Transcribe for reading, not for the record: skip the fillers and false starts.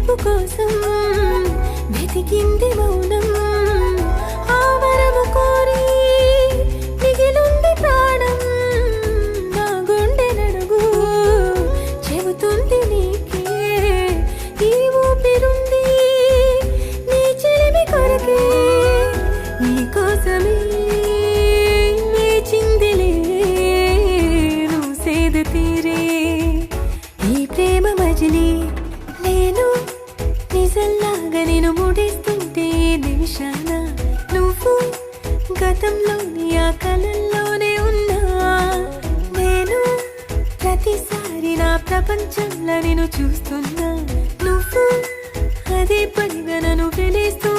పిలుపు కోసం వెతికింది మౌనం ఆ వరము కోరి మిగిలుంది ప్రాణం నా గుండె నడుగు చెబుతుంది నీకే ఈ ఊపిరుంది నీ చెలిమి కొరకే నీ కోసమే వేచిందిలే నువ్వు సేద తీరే ఈ ప్రేమ మజిలీ నేను నిజంలాగా నేను ముడిస్తుంటే నిమిషాన నువ్వు గతంలోని ఆ కలల్లోనే ఉన్నా నేను ప్రతిసారి నా ప్రపంచంలో నేను చూస్తున్నా నువ్వు అదే పనిగా నన్ను వెలిస్తూ